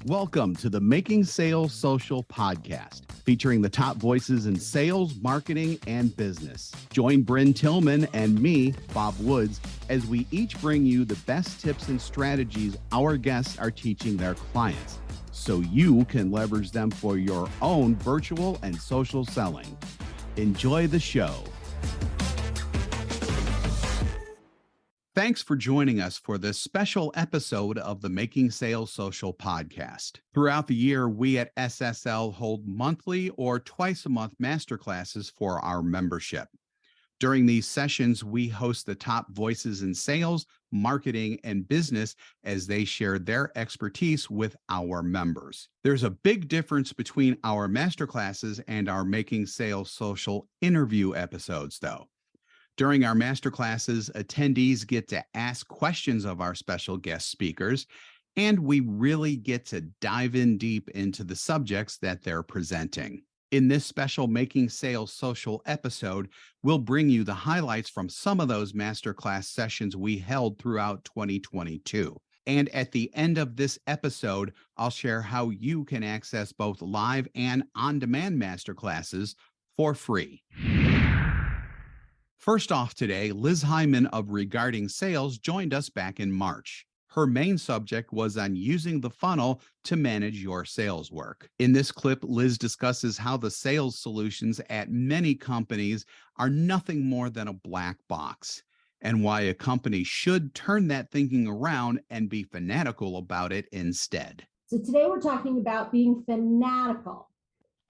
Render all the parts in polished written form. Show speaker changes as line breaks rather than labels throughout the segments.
Welcome to the Making Sales Social podcast, featuring the top voices in sales, marketing, and business. Join Bryn Tillman and me, Bob Woods, as we each bring you the best tips and strategies our guests are teaching their clients, so you can leverage them for your own virtual and social selling. Enjoy the show. Thanks for joining us for this special episode of the Making Sales Social podcast. Throughout the year, we at SSL hold monthly or twice a month masterclasses for our membership. During these sessions, we host the top voices in sales, marketing, and business as they share their expertise with our members. There's a big difference between our masterclasses and our Making Sales Social interview episodes, though. During our masterclasses, attendees get to ask questions of our special guest speakers, and we really get to dive in deep into the subjects that they're presenting. In this special Making Sales Social episode, we'll bring you the highlights from some of those masterclass sessions we held throughout 2022. And at the end of this episode, I'll share how you can access both live and on-demand masterclasses for free. First off today, Liz Hyman of Regarding Sales joined us back in March. Her main subject was on using the funnel to manage your sales work. In this clip, Liz discusses how the sales solutions at many companies are nothing more than a black box, and why a company should turn that thinking around and be fanatical about it instead.
So today we're talking about being fanatical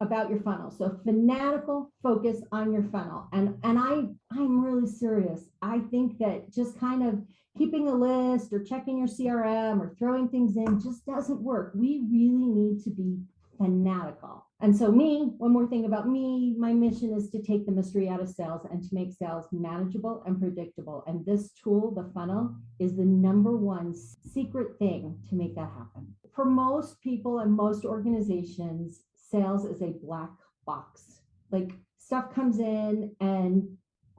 about your funnel. So fanatical focus on your funnel. And I'm really serious. I think that just kind of keeping a list or checking your CRM or throwing things in just doesn't work. We really need to be fanatical. And so one more thing about me, my mission is to take the mystery out of sales and to make sales manageable and predictable. And this tool, the funnel, is the number one secret thing to make that happen. For most people and most organizations, sales is a black box. Like stuff comes in and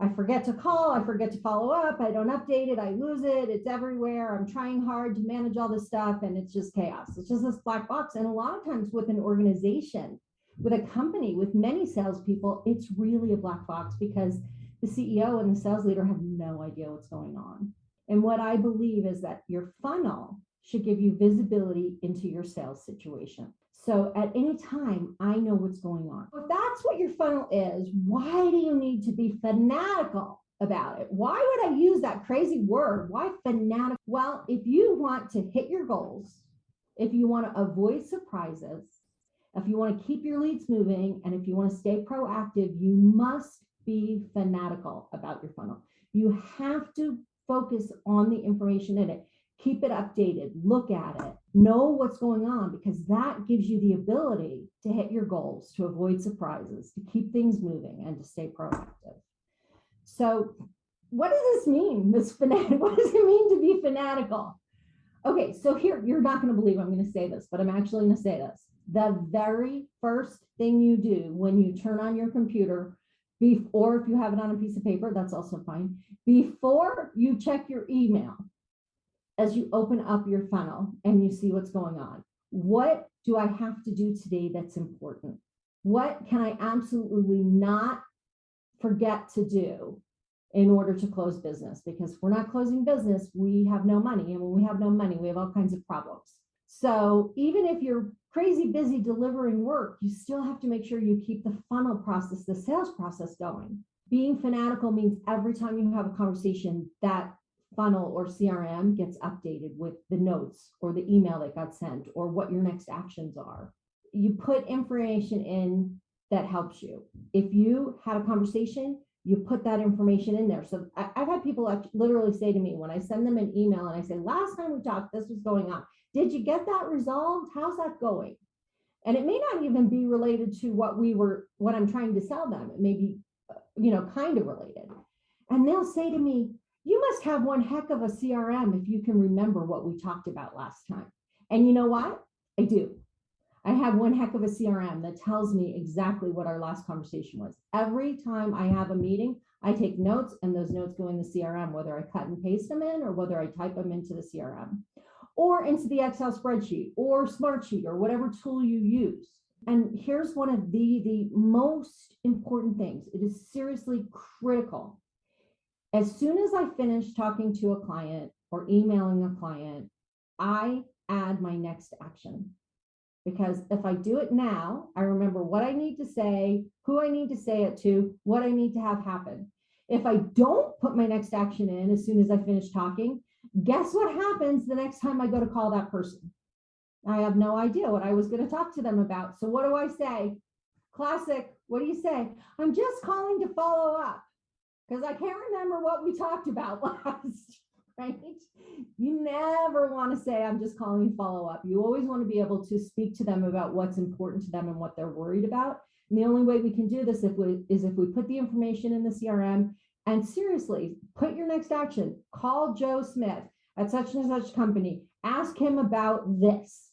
I forget to call, I forget to follow up, I don't update it, I lose it, it's everywhere. I'm trying hard to manage all this stuff and it's just chaos. It's just this black box. And a lot of times with an organization, with a company, with many salespeople, it's really a black box because the CEO and the sales leader have no idea what's going on. And what I believe is that your funnel should give you visibility into your sales situation. So at any time, I know what's going on. If that's what your funnel is, why do you need to be fanatical about it? Why would I use that crazy word? Why fanatical? Well, if you want to hit your goals, if you want to avoid surprises, if you want to keep your leads moving, and if you want to stay proactive, you must be fanatical about your funnel. You have to focus on the information in it. Keep it updated, look at it, know what's going on, because that gives you the ability to hit your goals, to avoid surprises, to keep things moving, and to stay proactive. So what does this mean, what does it mean to be fanatical? Okay, so here, you're not going to believe I'm going to say this, but I'm actually going to say this. The very first thing you do when you turn on your computer, or if you have it on a piece of paper, that's also fine, before you check your email, as you open up your funnel and you see what's going on, what do I have to do today that's important? What can I absolutely not forget to do in order to close business? Because if we're not closing business, we have no money. And when we have no money, we have all kinds of problems. So even if you're crazy busy delivering work, you still have to make sure you keep the funnel process, the sales process going. Being fanatical means every time you have a conversation, that funnel or CRM gets updated with the notes or the email that got sent or what your next actions are. You put information in that helps you. If you had a conversation, you put that information in there. So I've had people literally say to me when I send them an email and I say, last time we talked, this was going on. Did you get that resolved? How's that going? And it may not even be related to what I'm trying to sell them. It may be, kind of related. And they'll say to me, you must have one heck of a CRM if you can remember what we talked about last time. And you know what? I do. I have one heck of a CRM that tells me exactly what our last conversation was. Every time I have a meeting, I take notes and those notes go in the CRM, whether I cut and paste them in or whether I type them into the CRM. or into the Excel spreadsheet or Smartsheet or whatever tool you use. And here's one of the most important things. It is seriously critical. As soon as I finish talking to a client or emailing a client, I add my next action. Because if I do it now, I remember what I need to say, who I need to say it to, what I need to have happen. If I don't put my next action in as soon as I finish talking, guess what happens the next time I go to call that person? I have no idea what I was going to talk to them about. So what do I say? Classic. What do you say? I'm just calling to follow up because I can't remember what we talked about last, right? You never want to say, I'm just calling to follow up. You always want to be able to speak to them about what's important to them and what they're worried about. And the only way we can do this is if we put the information in the CRM. And seriously, put your next action. Call Joe Smith at such and such company. Ask him about this.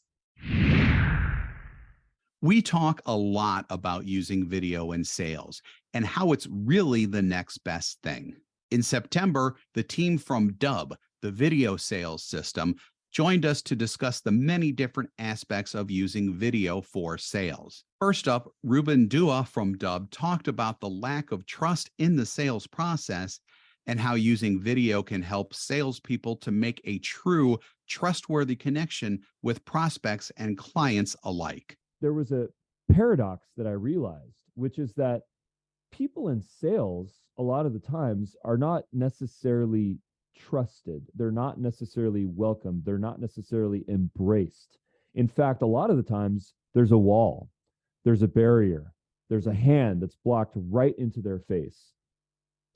We talk a lot about using video in sales and how it's really the next best thing. In September, the team from Dub, the video sales system, joined us to discuss the many different aspects of using video for sales. First up, Ruben Dua from Dub talked about the lack of trust in the sales process and how using video can help salespeople to make a true, trustworthy connection with prospects and clients alike.
There was a paradox that I realized, which is that people in sales, a lot of the times, are not necessarily trusted. They're not necessarily welcomed. They're not necessarily embraced. In fact, a lot of the times, there's a wall, there's a barrier, there's a hand that's blocked right into their face.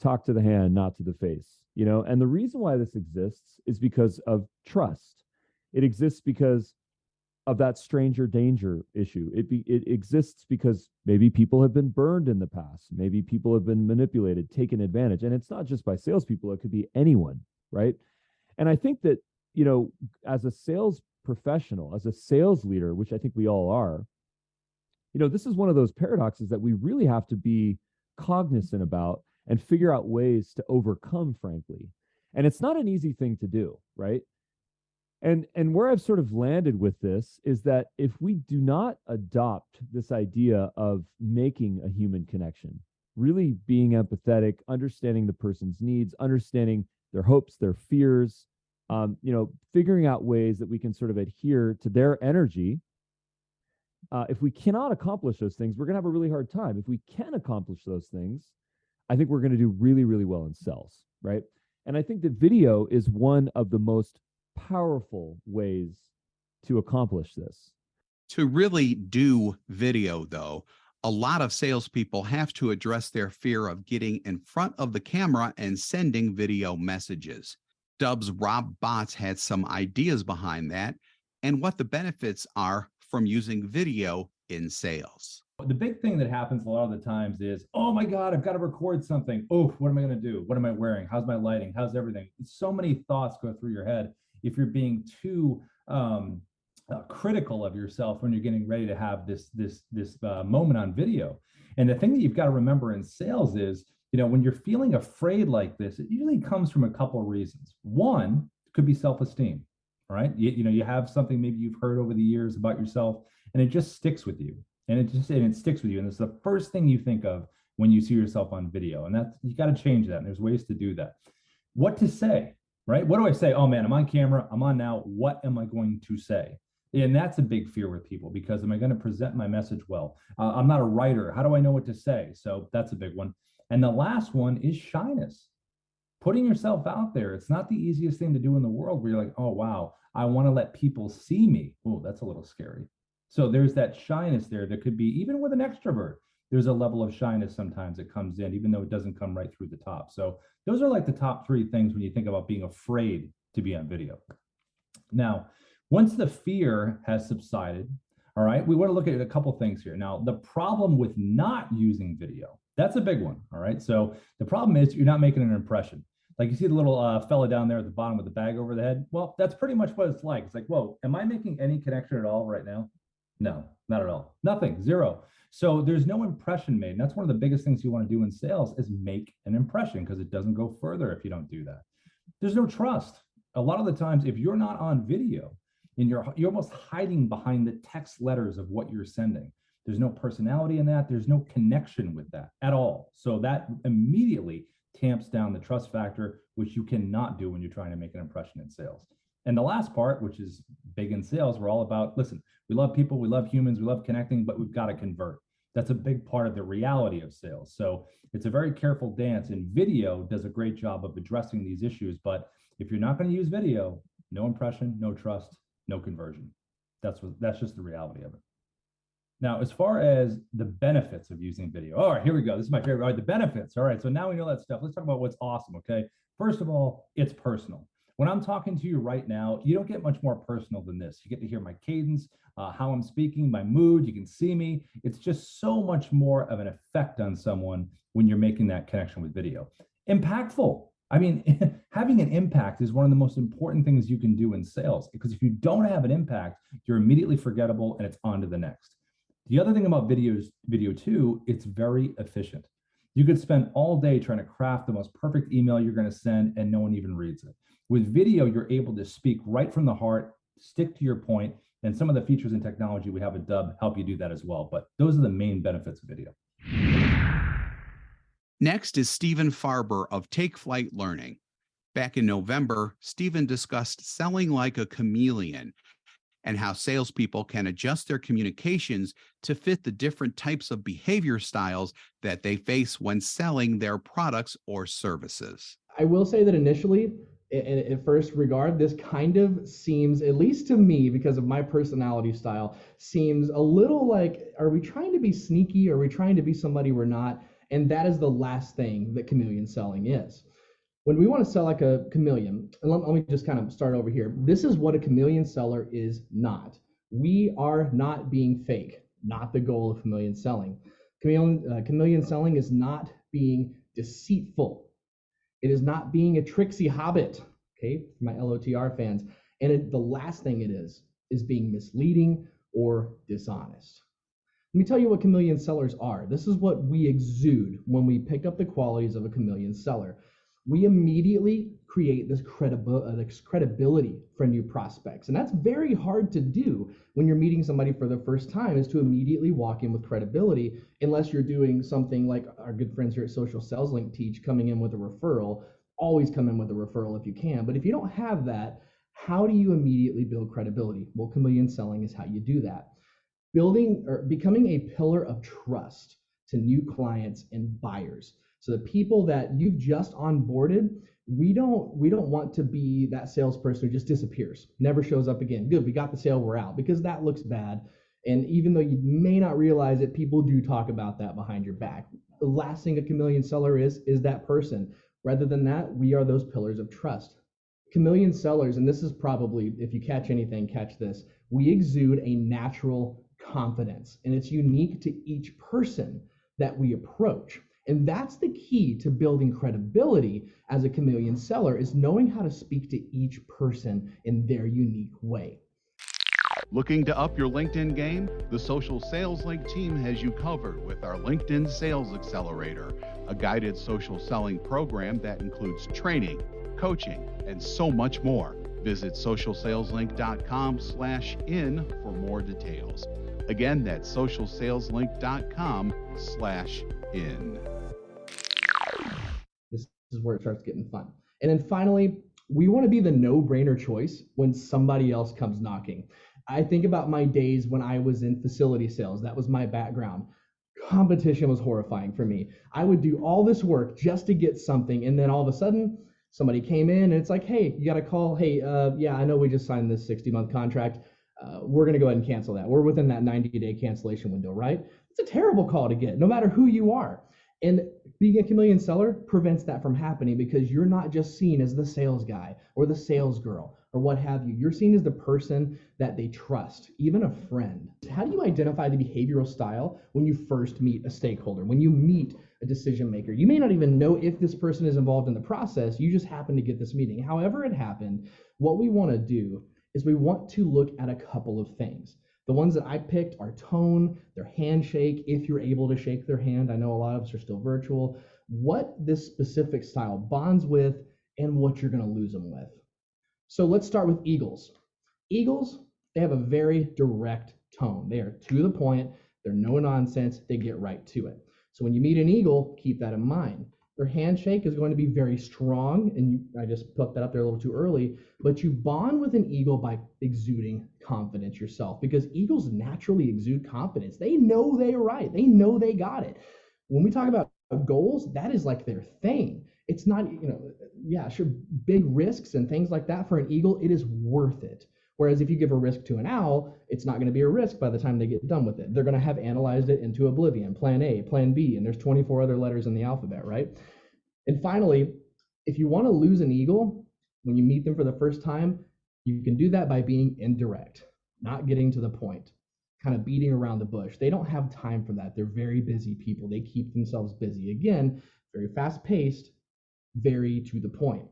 Talk to the hand, not to the face, you know? And the reason why this exists is because of trust. It exists because of that stranger danger issue. It exists because maybe people have been burned in the past. Maybe people have been manipulated, taken advantage. And it's not just by salespeople, it could be anyone, right? And I think that, you know, as a sales professional, as a sales leader, which I think we all are, you know, this is one of those paradoxes that we really have to be cognizant about and figure out ways to overcome, frankly. And it's not an easy thing to do, right? And where I've sort of landed with this is that if we do not adopt this idea of making a human connection, really being empathetic, understanding the person's needs, understanding their hopes, their fears, you know, figuring out ways that we can sort of adhere to their energy. If we cannot accomplish those things, we're going to have a really hard time. If we can accomplish those things, I think we're going to do really, really well in sales, right? And I think that video is one of the most powerful ways to accomplish this.
To really do video, though, a lot of salespeople have to address their fear of getting in front of the camera and sending video messages. Dub's Rob Botts had some ideas behind that and what the benefits are from using video in sales.
The big thing that happens a lot of the times is, oh my God, I've got to record something. Oh, what am I going to do? What am I wearing? How's my lighting? How's everything? So many thoughts go through your head if you're being too critical of yourself when you're getting ready to have this moment on video. And the thing that you've got to remember in sales is, you know, when you're feeling afraid like this, it usually comes from a couple of reasons. One could be self-esteem, right? You know, you have something maybe you've heard over the years about yourself, and it just sticks with you. And it sticks with you. And it's the first thing you think of when you see yourself on video. And that's, you got to change that. And there's ways to do that. What to say, right? What do I say? Oh man, I'm on camera. I'm on now. What am I going to say? And that's a big fear with people, because am I going to present my message well? I'm not a writer. How do I know what to say? So that's a big one. And the last one is shyness. Putting yourself out there. It's not the easiest thing to do in the world, where you're like, oh, wow, I want to let people see me. Oh, that's a little scary. So there's that shyness there. That could be, even with an extrovert, there's a level of shyness sometimes that comes in, even though it doesn't come right through the top. So those are like the top three things when you think about being afraid to be on video. Now, once the fear has subsided, all right, we want to look at a couple things here. Now, the problem with not using video, that's a big one, all right? So the problem is you're not making an impression. Like you see the little fella down there at the bottom with the bag over the head. Well, that's pretty much what it's like. It's like, whoa, am I making any connection at all right now? No, not at all. Nothing, zero. So there's no impression made. And that's one of the biggest things you want to do in sales, is make an impression, because it doesn't go further if you don't do that. There's no trust. A lot of the times, if you're not on video, and you're almost hiding behind the text letters of what you're sending. There's no personality in that. There's no connection with that at all. So that immediately tamps down the trust factor, which you cannot do when you're trying to make an impression in sales. And the last part, which is big in sales, we're all about, listen, we love people, we love humans, we love connecting, but we've got to convert. That's a big part of the reality of sales. So it's a very careful dance, and video does a great job of addressing these issues. But if you're not going to use video, no impression, no trust, no conversion. That's just the reality of it. Now, as far as the benefits of using video, all right, here we go. This is my favorite. All right, the benefits. All right, so now we know that stuff. Let's talk about what's awesome, okay? First of all, it's personal. When I'm talking to you right now, you don't get much more personal than this. You get to hear my cadence, how I'm speaking, my mood. You can see me. It's just so much more of an effect on someone when you're making that connection with video. Impactful. I mean, having an impact is one of the most important things you can do in sales, because if you don't have an impact, you're immediately forgettable and it's on to the next. The other thing about video too, it's very efficient. You could spend all day trying to craft the most perfect email you're going to send and no one even reads it. With video, you're able to speak right from the heart, stick to your point, and some of the features and technology we have at Dub help you do that as well. But those are the main benefits of video.
Next is Stephen Farber of Take Flight Learning. Back in November, Stephen discussed selling like a chameleon and how salespeople can adjust their communications to fit the different types of behavior styles that they face when selling their products or services.
I will say that initially, at first regard, this kind of seems, at least to me, because of my personality style, seems a little like, are we trying to be sneaky? Are we trying to be somebody we're not? And that is the last thing that chameleon selling is. When we want to sell like a chameleon, and let me just kind of start over here. This is what a chameleon seller is not. We are not being fake, not the goal of chameleon selling. Chameleon selling is not being deceitful. It is not being a tricksy hobbit, okay, for my LOTR fans. And the last thing it is being misleading or dishonest. Let me tell you what chameleon sellers are. This is what we exude when we pick up the qualities of a chameleon seller. We immediately create this credibility for new prospects. And that's very hard to do when you're meeting somebody for the first time, is to immediately walk in with credibility, unless you're doing something like our good friends here at Social Sales Link teach, coming in with a referral. Always come in with a referral if you can. But if you don't have that, how do you immediately build credibility? Well, chameleon selling is how you do that. Building or becoming a pillar of trust to new clients and buyers. So the people that you've just onboarded, we don't want to be that salesperson who just disappears, never shows up again. Good, we got the sale, we're out, because that looks bad. And even though you may not realize it, people do talk about that behind your back. The last thing a chameleon seller is that person. Rather than that, we are those pillars of trust. Chameleon sellers, and this is probably, if you catch anything, catch this. We exude a natural confidence, and it's unique to each person that we approach. And that's the key to building credibility as a chameleon seller, is knowing how to speak to each person in their unique way.
Looking to up your LinkedIn game? The Social Sales Link team has you covered with our LinkedIn Sales Accelerator, a guided social selling program that includes training, coaching, and so much more. Visit socialsaleslink.com/in for more details. Again, that's socialsaleslink.com/in.
This is where it starts getting fun. And then finally, we want to be the no-brainer choice when somebody else comes knocking. I think about my days when I was in facility sales. That was my background. Competition was horrifying for me. I would do all this work just to get something, and then all of a sudden, somebody came in and it's like, hey, you got a call. Hey, yeah, I know we just signed this 60-month contract. We're going to go ahead and cancel that. We're within that 90-day cancellation window, right? It's a terrible call to get, no matter who you are. And being a chameleon seller prevents that from happening, because you're not just seen as the sales guy or the sales girl or what have you. You're seen as the person that they trust, even a friend. How do you identify the behavioral style when you first meet a stakeholder, when you meet a decision maker? You may not even know if this person is involved in the process. You just happen to get this meeting. However it happened, what we want to do is we want to look at a couple of things. The ones that I picked are tone, their handshake, if you're able to shake their hand. I know a lot of us are still virtual. What this specific style bonds with, and what you're going to lose them with. So let's start with eagles. Eagles They have a very direct tone. They are to the point. They're no nonsense. They get right to it. So when you meet an eagle, keep that in mind. Their handshake is going to be very strong, and I just put that up there a little too early, but you bond with an eagle by exuding confidence yourself, because eagles naturally exude confidence. They know they're right. They know they got it. When we talk about goals, that is like their thing. It's not, yeah, sure, big risks and things like that for an eagle, it is worth it. Whereas if you give a risk to an owl, it's not going to be a risk by the time they get done with it. They're going to have analyzed it into oblivion, plan A, plan B, and there's 24 other letters in the alphabet, right? And finally, if you want to lose an eagle, when you meet them for the first time, you can do that by being indirect, not getting to the point, kind of beating around the bush. They don't have time for that. They're very busy people. They keep themselves busy. Again, very fast-paced, very to the point.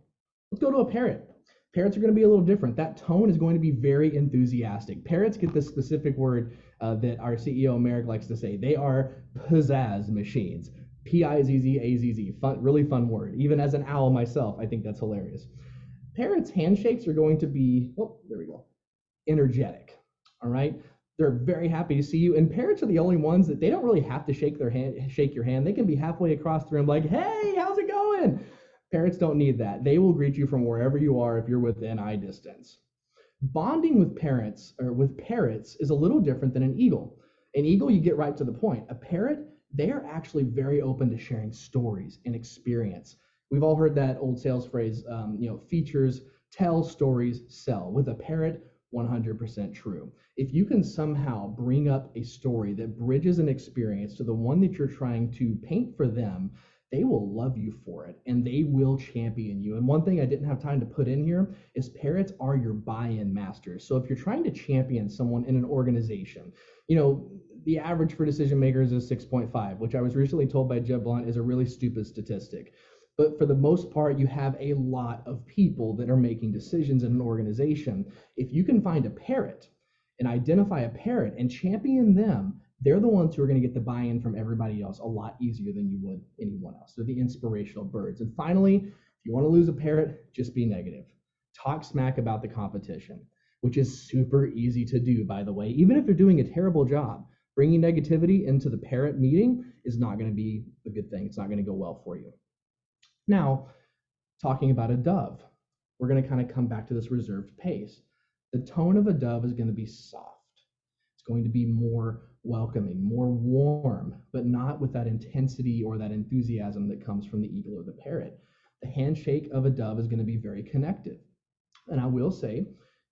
Let's go to a parrot. Parrots are going to be a little different. That tone is going to be very enthusiastic. Parrots get this specific word that our CEO, Merrick, likes to say. They are pizzazz machines. Pizzazz, fun, really fun word. Even as an owl myself, I think that's hilarious. Parrots' handshakes are going to be, energetic, all right? They're very happy to see you. And parrots are the only ones that they don't really have to shake your hand. They can be halfway across the room like, hey, how's it going? Parrots don't need that. They will greet you from wherever you are if you're within eye distance. Bonding with parrots is a little different than an eagle. An eagle, you get right to the point. A parrot, they are actually very open to sharing stories and experience. We've all heard that old sales phrase, features tell, stories sell. With a parrot, 100% true. If you can somehow bring up a story that bridges an experience to the one that you're trying to paint for them, they will love you for it, and they will champion you. And one thing I didn't have time to put in here is parrots are your buy-in masters. So if you're trying to champion someone in an organization, the average for decision makers is 6.5, which I was recently told by Jeb Blunt is a really stupid statistic. But for the most part, you have a lot of people that are making decisions in an organization. If you can find a parrot and identify a parrot and champion them, they're the ones who are going to get the buy-in from everybody else a lot easier than you would anyone else. They're the inspirational birds. And finally, if you want to lose a parrot, just be negative. Talk smack about the competition, which is super easy to do, by the way. Even if they're doing a terrible job, bringing negativity into the parrot meeting is not going to be a good thing. It's not going to go well for you. Now, talking about a dove, we're going to kind of come back to this reserved pace. The tone of a dove is going to be soft. It's going to be more welcoming, more warm, but not with that intensity or that enthusiasm that comes from the eagle or the parrot. The handshake of a dove is going to be very connected. And I will say,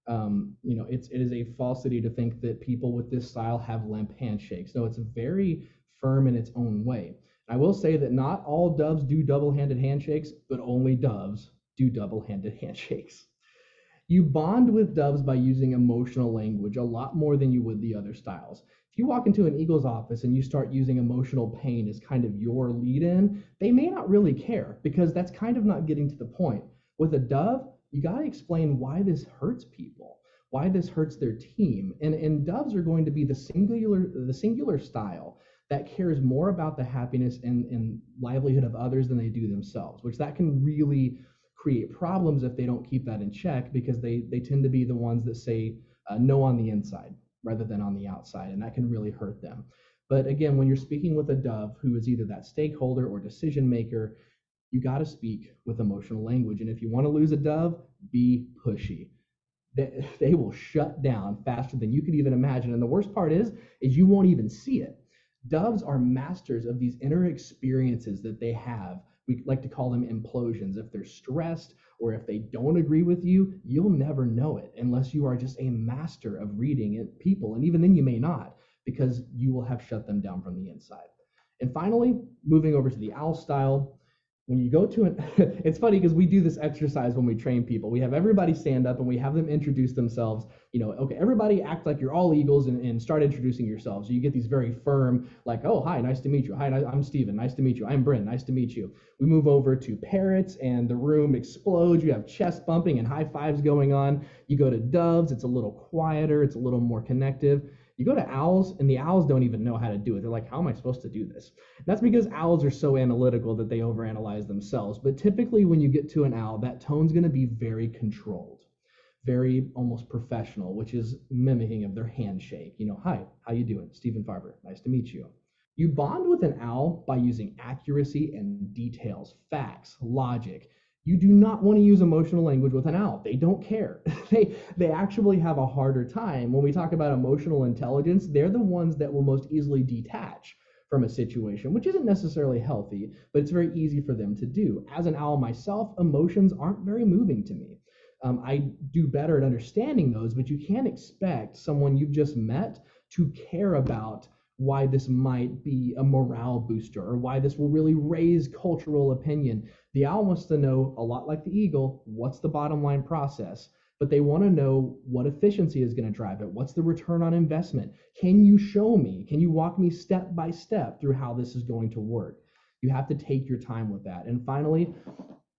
it is a falsity to think that people with this style have limp handshakes. No, it's very firm in its own way. I will say that not all doves do double-handed handshakes, but only doves do double-handed handshakes. You bond with doves by using emotional language a lot more than you would the other styles. If you walk into an eagle's office and you start using emotional pain as kind of your lead-in, they may not really care because that's kind of not getting to the point. With a dove, you got to explain why this hurts people, why this hurts their team. And doves are going to be the singular style that cares more about the happiness and livelihood of others than they do themselves, which that can really create problems if they don't keep that in check, because they tend to be the ones that say no on the inside rather than on the outside, and that can really hurt them. But again, when you're speaking with a dove who is either that stakeholder or decision maker, you got to speak with emotional language. And if you want to lose a dove, be pushy. They will shut down faster than you could even imagine. And the worst part is you won't even see it. Doves are masters of these inner experiences that they have. We like to call them implosions. If they're stressed or if they don't agree with you, you'll never know it unless you are just a master of reading it, people. And even then you may not, because you will have shut them down from the inside. And finally, moving over to the owl style, when you go to it's funny because we do this exercise when we train people. We have everybody stand up and we have them introduce themselves. Okay, everybody act like you're all eagles and start introducing yourselves. You get these very firm, like, oh, hi, nice to meet you. Hi, I'm Steven, nice to meet you. I'm Bryn, nice to meet you. We move over to parrots and the room explodes. You have chest bumping and high fives going on. You go to doves, it's a little quieter, it's a little more connective. You go to owls, and the owls don't even know how to do it. They're like, how am I supposed to do this? And that's because owls are so analytical that they overanalyze themselves. But typically when you get to an owl, that tone's going to be very controlled. very almost professional, which is mimicking of their handshake. Hi, how you doing? Stephen Farber, nice to meet you. You bond with an owl by using accuracy and details, facts, logic. You do not want to use emotional language with an owl. They don't care. They actually have a harder time. When we talk about emotional intelligence, they're the ones that will most easily detach from a situation, which isn't necessarily healthy, but it's very easy for them to do. As an owl myself, emotions aren't very moving to me. I do better at understanding those, but you can't expect someone you've just met to care about why this might be a morale booster or why this will really raise cultural opinion. The owl wants to know, a lot like the eagle, what's the bottom line process, but they want to know what efficiency is going to drive it. What's the return on investment? Can you show me? Can you walk me step by step through how this is going to work? You have to take your time with that. And finally,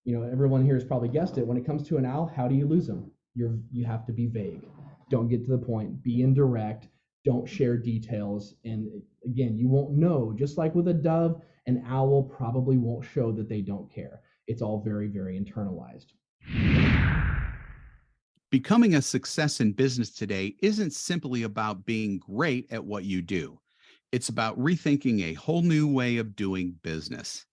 everyone here has probably guessed it. When it comes to an owl, how do you lose them? You have to be vague. Don't get to the point. Be indirect. Don't share details. And again, you won't know. Just like with a dove, an owl probably won't show that they don't care. It's all very, very internalized.
Becoming a success in business today isn't simply about being great at what you do. It's about rethinking a whole new way of doing business.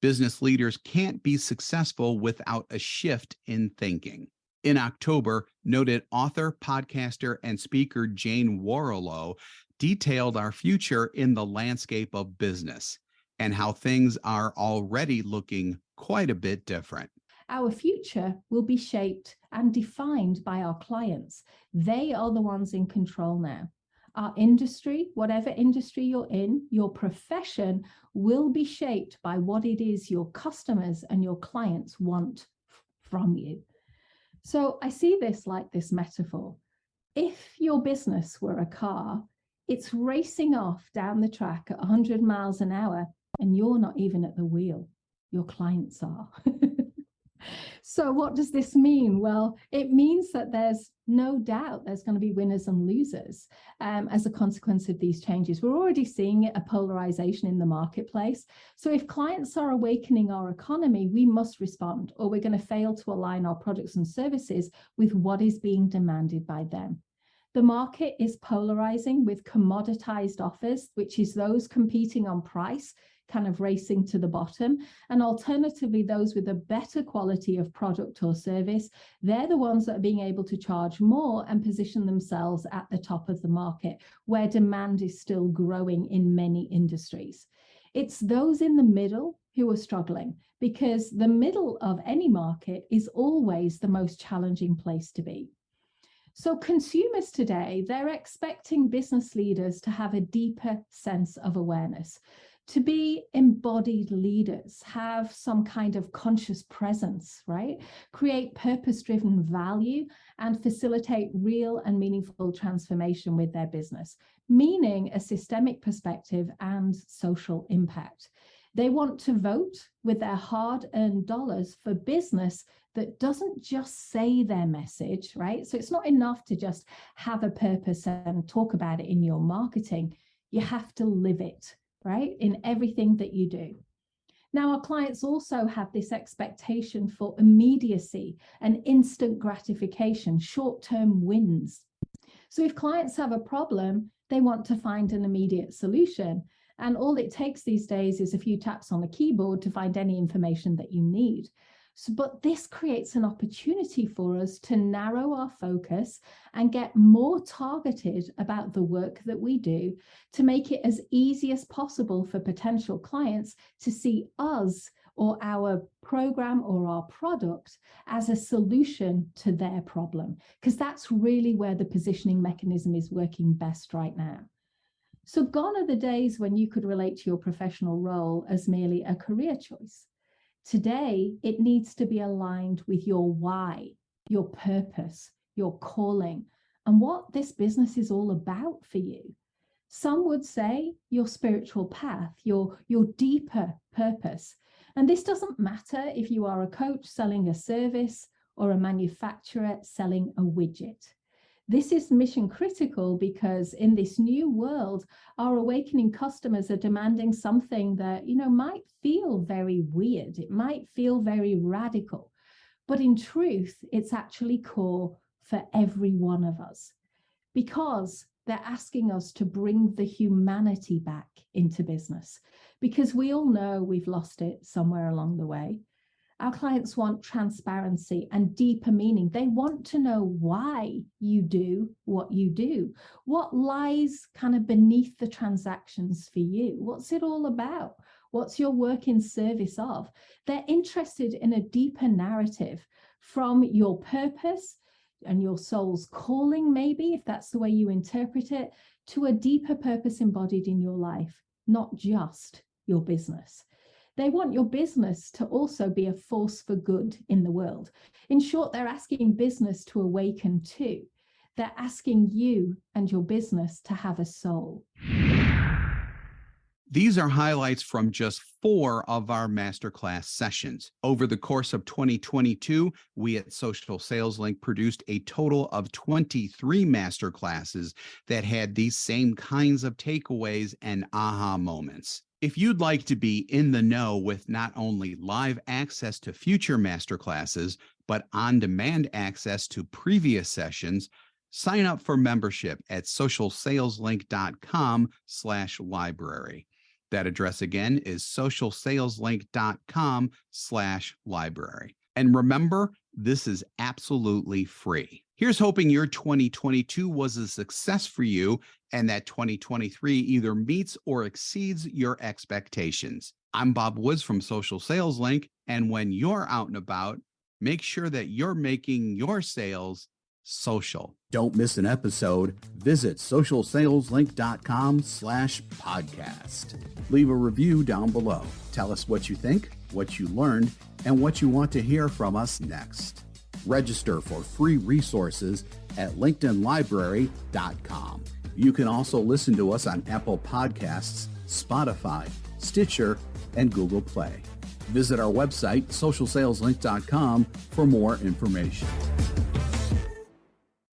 Business leaders can't be successful without a shift in thinking. In October, noted author, podcaster, and speaker Jane Warrilow detailed our future in the landscape of business and how things are already looking quite a bit different.
Our future will be shaped and defined by our clients. They are the ones in control now. Our industry, whatever industry you're in, your profession will be shaped by what it is your customers and your clients want from you. So I see this like this metaphor. If your business were a car, it's racing off down the track at 100 miles an hour, and you're not even at the wheel. Your clients are. So what does this mean? Well, it means that there's no doubt there's going to be winners and losers as a consequence of these changes. We're already seeing a polarization in the marketplace. So if clients are awakening our economy, we must respond, or we're going to fail to align our products and services with what is being demanded by them. The market is polarizing with commoditized offers, which is those competing on price, kind of racing to the bottom, and alternatively those with a better quality of product or service. They're the ones that are being able to charge more and position themselves at the top of the market, where demand is still growing in many industries. It's those in the middle who are struggling, because the middle of any market is always the most challenging place to be. So consumers today, they're expecting business leaders to have a deeper sense of awareness, to be embodied leaders, have some kind of conscious presence, right? Create purpose-driven value and facilitate real and meaningful transformation with their business, meaning a systemic perspective and social impact. They want to vote with their hard-earned dollars for business that doesn't just say their message, right? So it's not enough to just have a purpose and talk about it in your marketing. You have to live it, right? In everything that you do. Now, our clients also have this expectation for immediacy and instant gratification, short-term wins. So if clients have a problem, they want to find an immediate solution. And all it takes these days is a few taps on a keyboard to find any information that you need. So, but this creates an opportunity for us to narrow our focus and get more targeted about the work that we do, to make it as easy as possible for potential clients to see us or our program or our product as a solution to their problem, because that's really where the positioning mechanism is working best right now. So gone are the days when you could relate to your professional role as merely a career choice. Today, it needs to be aligned with your why, your purpose, your calling, and what this business is all about for you. Some would say your spiritual path, your deeper purpose. And this doesn't matter if you are a coach selling a service or a manufacturer selling a widget. This is mission critical because in this new world, our awakening customers are demanding something that, might feel very weird. It might feel very radical, but in truth, it's actually core for every one of us, because they're asking us to bring the humanity back into business, because we all know we've lost it somewhere along the way. Our clients want transparency and deeper meaning. They want to know why you do what you do. What lies kind of beneath the transactions for you? What's it all about? What's your work in service of? They're interested in a deeper narrative from your purpose and your soul's calling, maybe, if that's the way you interpret it, to a deeper purpose embodied in your life, not just your business. They want your business to also be a force for good in the world. In short, they're asking business to awaken too. They're asking you and your business to have a soul.
These are highlights from just 4 of our masterclass sessions. Over the course of 2022, we at Social Sales Link produced a total of 23 masterclasses that had these same kinds of takeaways and aha moments. If you'd like to be in the know with not only live access to future masterclasses, but on-demand access to previous sessions, sign up for membership at socialsaleslink.com/library. That address again is socialsaleslink.com/library. And remember, this is absolutely free. Here's hoping your 2022 was a success for you and that 2023 either meets or exceeds your expectations. I'm Bob Woods from Social Sales Link, and when you're out and about, make sure that you're making your sales social. Don't miss an episode. Visit socialsaleslink.com/podcast. Leave a review down below. Tell us what you think, what you learned, and what you want to hear from us next. Register for free resources at linkedinlibrary.com. You can also listen to us on Apple Podcasts, Spotify, Stitcher, and Google Play. Visit our website, socialsaleslink.com, for more information.